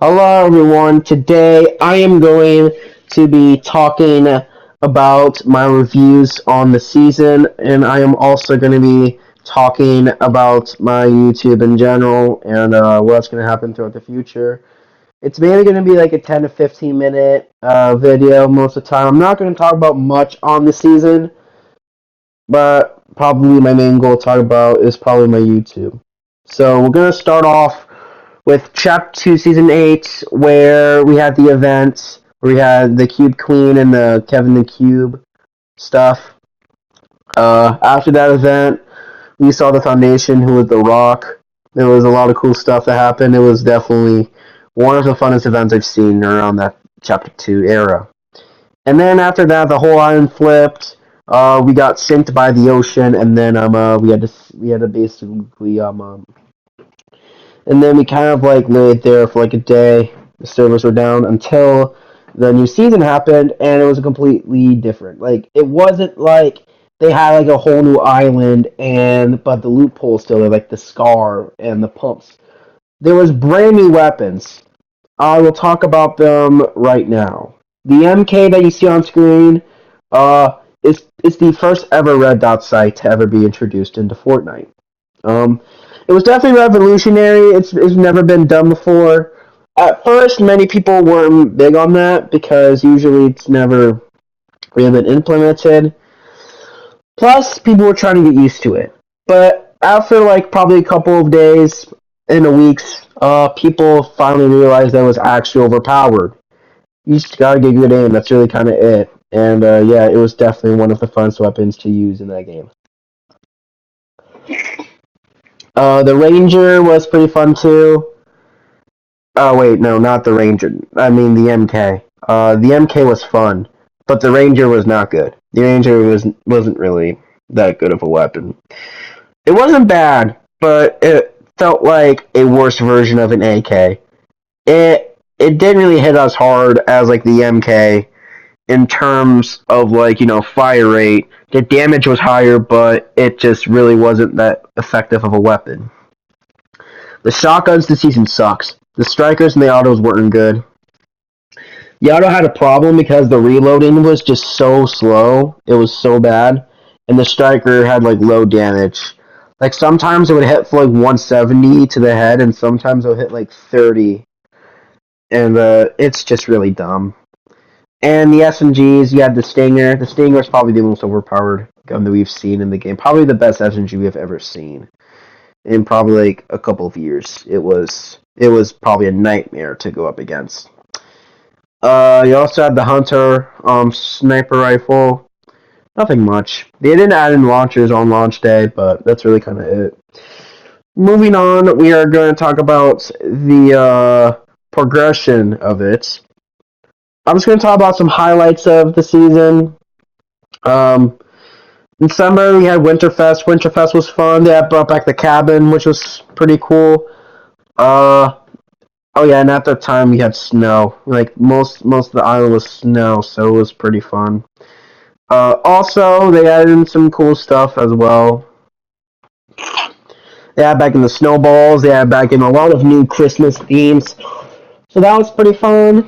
Hello everyone. Today I am going to be talking about my reviews on the season, and I am also going to be talking about my YouTube in general and what's going to happen throughout the future. It's mainly going to be like a 10 to 15 minute video most of the time. I'm not going to talk about much on the season, but probably my main goal to talk about is probably my YouTube. So we're going to start off with Chapter 2, Season 8, where we had the events, where we had the Cube Queen and the Kevin the Cube stuff. After that event, we saw the Foundation, who was The Rock. There was a lot of cool stuff that happened. It was definitely one of the funnest events I've seen around that Chapter 2 era. And then after that, the whole island flipped. We got synced by the ocean, and then we had to basically and then we kind of like laid there for like a day. The servers were down until the new season happened, and it was completely different. Like it wasn't like they had like a whole new island, and but the loopholes still there, like the scar and the pumps. There was brand new weapons. I will talk about them right now. The MK that you see on screen, is the first ever red dot sight to ever be introduced into Fortnite. Um, it was definitely revolutionary. It's never been done before. At first, many people weren't big on that because usually it's never really been implemented. Plus, people were trying to get used to it. But after like probably a couple of days and a weeks, people finally realized that it was actually overpowered. You just gotta get good aim. That's really kind of it. And yeah, it was definitely one of the funnest weapons to use in that game. The Ranger was pretty fun too. Oh wait, no, not the Ranger. I mean the MK. The MK was fun, but the Ranger was not good. The Ranger wasn't really that good of a weapon. It wasn't bad, but it felt like a worse version of an AK. It didn't really hit us hard as like the MK in terms of like fire rate. The damage was higher, but it just really wasn't that effective of a weapon. The shotguns this season sucks. The strikers and the autos weren't good. Yado had a problem because the reloading was just so slow. It was so bad. And the striker had like low damage. Like sometimes it would hit for like 170 to the head, and sometimes it would hit like 30. And it's just really dumb. And the SMGs, you had the Stinger. The Stinger is probably the most overpowered gun that we've seen in the game. Probably the best SMG we have ever seen in probably like a couple of years. It was probably a nightmare to go up against. You also had the Hunter sniper rifle. Nothing much. They didn't add in launchers on launch day, but that's really kind of it. Moving on, we are going to talk about the progression of it. I'm just going to talk about some highlights of the season. Um, in summer, we had Winterfest. Winterfest was fun. They had brought back the cabin, which was pretty cool. Uh, Oh yeah, and at that time we had snow. Like most of the island was snow, so it was pretty fun. Also, they added in some cool stuff as well. They had back in the snowballs. They had back in a lot of new Christmas themes. So that was pretty fun.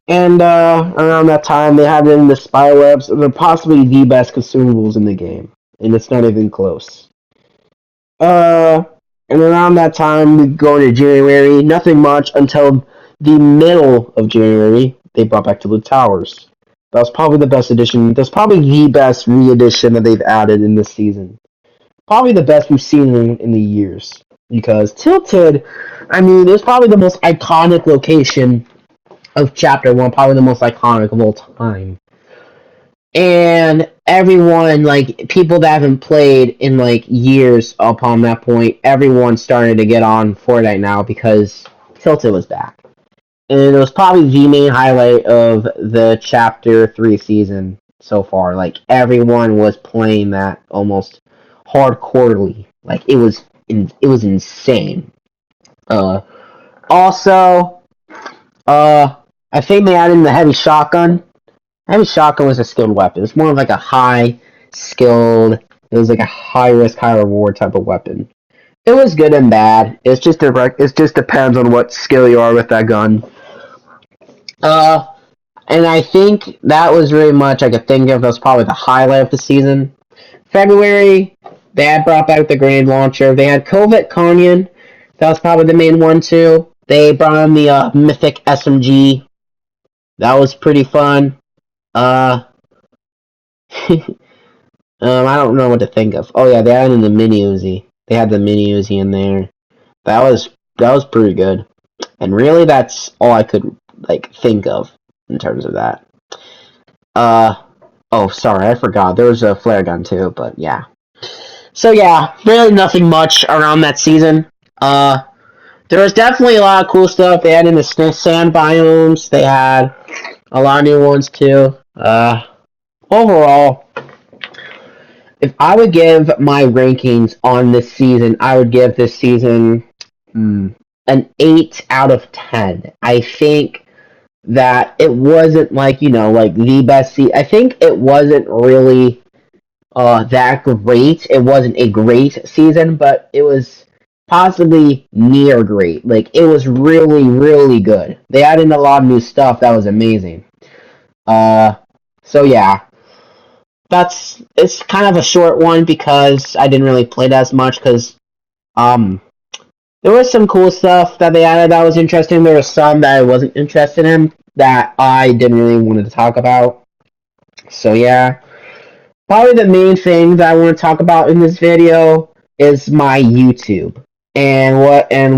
And around that time, they had in the spywebs. They're possibly the best consumables in the game, and it's not even close. Uh, and around that time, we go into January. Nothing much until the middle of January. They brought back to the towers. That was probably the best addition. That's probably the best re-edition that they've added in this season. Probably the best we've seen in the years. Because Tilted, I mean, it's probably the most iconic location of Chapter 1. Probably the most iconic of all time. And everyone, like people that haven't played in like years upon that point, everyone's starting to get on Fortnite now because Tilted was back. And it was probably the main highlight of the Chapter 3 season so far. Like everyone was playing that almost hardcorely. Like it was insane. Uh Also, I think they added in the heavy shotgun. Heavy shotgun was a skilled weapon. It's more of like a high skilled. It was like a high risk, high reward type of weapon. It was good and bad. It just depends on what skill you are with that gun. Uh, and I think that was really much I could think of. That was probably the highlight of the season. February, they had brought back the grenade launcher. They had Kovet Kanyon. That was probably the main one too. They brought in the Mythic SMG. That was pretty fun. Uh, I don't know what to think of. Oh yeah, they had in the mini Uzi. They had the mini Uzi in there. That was pretty good. And really, that's all I could like think of in terms of that. Uh, oh, sorry, I forgot. There was a flare gun too, but yeah. So yeah, really nothing much around that season. Uh, there was definitely a lot of cool stuff. They had in the sand biomes. They had a lot of new ones too. Overall, if I would give my rankings on this season, I would give this season an 8 out of 10. I think that it wasn't like, like the best season. I think it wasn't really that great. It wasn't a great season, but it was possibly near great. Like, it was really, really good. They added a lot of new stuff that was amazing. Uh, so yeah, it's kind of a short one because I didn't really play that as much because um there was some cool stuff that they added that was interesting. There was some that I wasn't interested in that I didn't really want to talk about. So yeah, probably the main thing that I want to talk about in this video is my YouTube and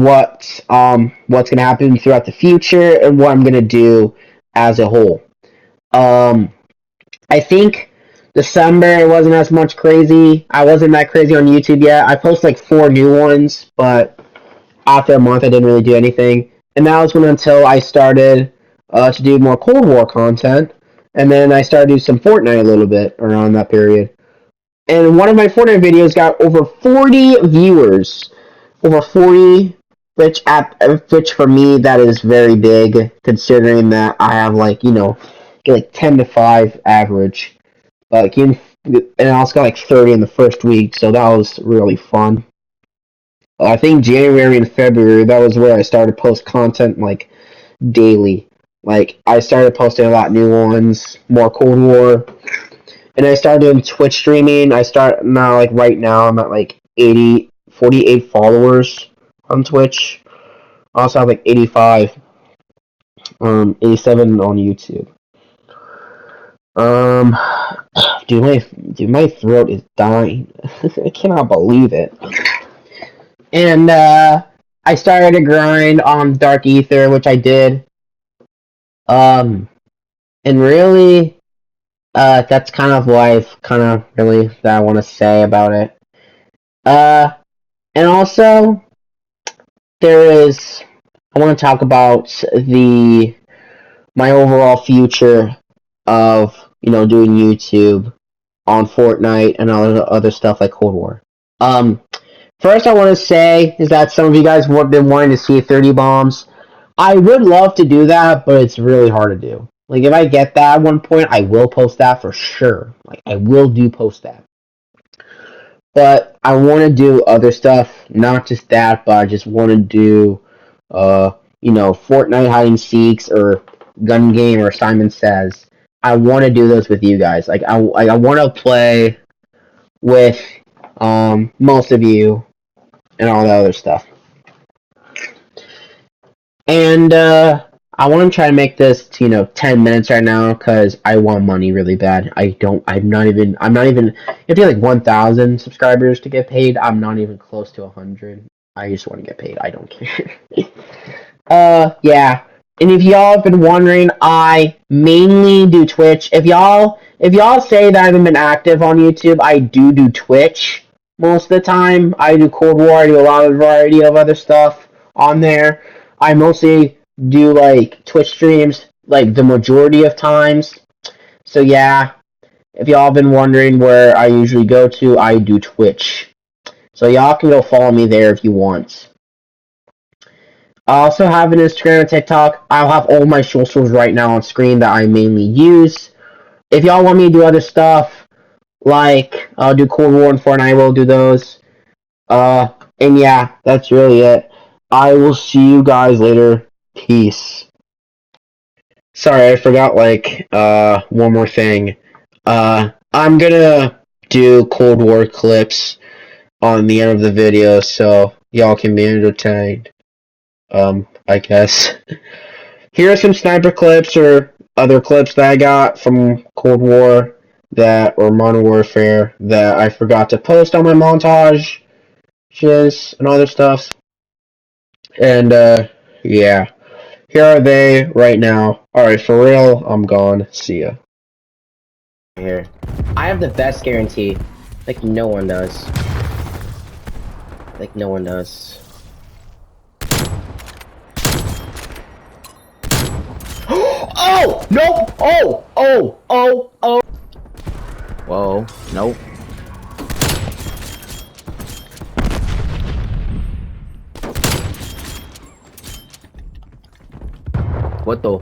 what's gonna happen throughout the future and what I'm gonna do as a whole. Um, I think December wasn't as much crazy. I wasn't that crazy on YouTube yet. I posted like 4 new ones, but after a month, I didn't really do anything. And that was when until I started to do more Cold War content, and then I started doing some Fortnite a little bit around that period. And one of my Fortnite videos got over 40 viewers, over 40, which for me that is very big, considering that I have like 10 to 5 average. And I also got like 30 in the first week, so that was really fun. I think January and February, that was where I started post content like daily. Like, I started posting a lot new ones, more Cold War, and I started doing Twitch streaming. I start now, like right now, I'm at like 48 followers on Twitch. I also have like 87 on YouTube. Um, my throat is dying. I cannot believe it. And I started to grind on Dark Ether, which I did. And really, that's kind of life, kind of really that I want to say about it. And also, I want to talk about my overall future of, doing YouTube on Fortnite and other stuff like Cold War. First I want to say is that some of you guys have been wanting to see 30 bombs. I would love to do that, but it's really hard to do. Like, if I get that at one point, I will post that for sure. Like, I will post that. But I want to do other stuff, not just that, but I just want to do, Fortnite hide and seeks or gun game or Simon Says. I want to do those with you guys. Like, I want to play with most of you and all the other stuff. And I want to try to make this to, 10 minutes right now because I want money really bad. I'm not even, if you're like 1,000 subscribers to get paid, I'm not even close to 100. I just want to get paid. I don't care. Yeah. And if y'all have been wondering, I mainly do Twitch. If y'all say that I haven't been active on YouTube, I do Twitch most of the time. I do Cold War. I do a lot of variety of other stuff on there. I mostly do like Twitch streams like the majority of times. So yeah, if y'all have been wondering where I usually go to, I do Twitch. So y'all can go follow me there if you want. I also have an Instagram and TikTok. I'll have all my socials right now on screen that I mainly use. If y'all want me to do other stuff, like I'll do Cold War and Fortnite, I will do those. And yeah, that's really it. I will see you guys later. Peace. Sorry, I forgot one more thing. I'm gonna do Cold War clips on the end of the video so y'all can be entertained. I guess. Here are some sniper clips or other clips that I got from Cold War or Modern Warfare that I forgot to post on my montage and other stuff. And yeah. Here are they right now. Alright, for real, I'm gone. See ya. Here. I have the best guarantee. Like no one does. Like no one does. Oh! Nope! Oh! Oh! Oh! Oh! Whoa. Nope. What the?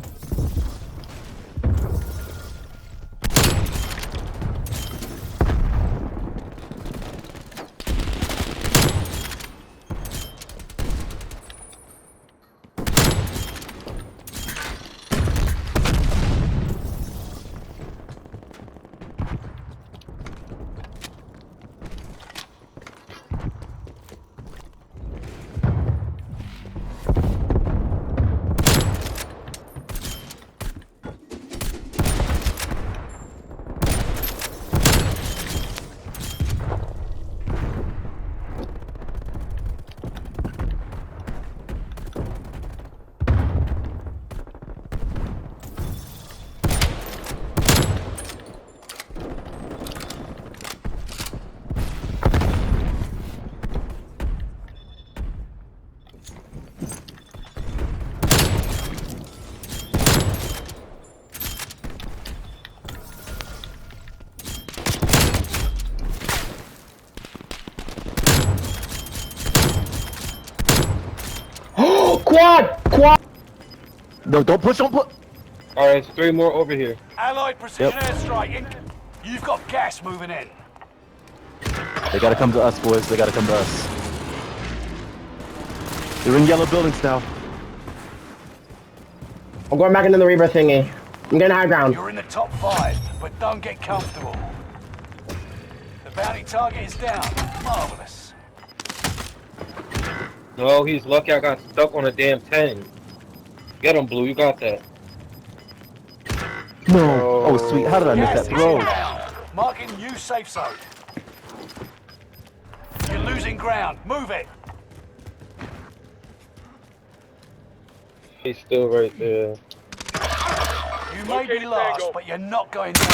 Quad! Quad! No, don't push, don't put. Alright, there's 3 more over here. Allied precision airstrike. You've got gas moving in. They gotta come to us, boys. They gotta come to us. They're in yellow buildings now. I'm going back into the Reaper thingy. I'm getting high ground. You're in the top 5, but don't get comfortable. The bounty target is down. Marvelous. No, he's lucky I got stuck on a damn 10. Get him, Blue. You got that. No. Oh, sweet. How did I miss that throw? Marking new safe zone. You're losing ground. Move it. He's still right there. You may be lost, but you're not going down.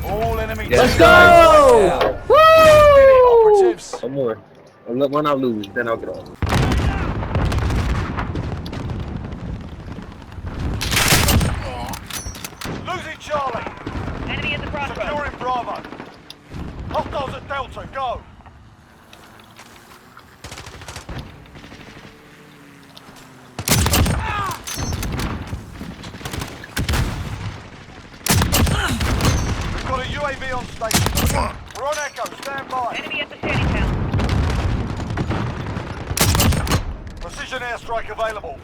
All enemy. Let's go! Woo! Operatives. One more. When I lose, then I'll get off. Losing Charlie. Enemy at the crossroads. Securing Bravo. Hostiles at Delta. Go. We've got a UAV on station. We're on Echo. Stand by. Enemy at the standing town. Precision airstrike available.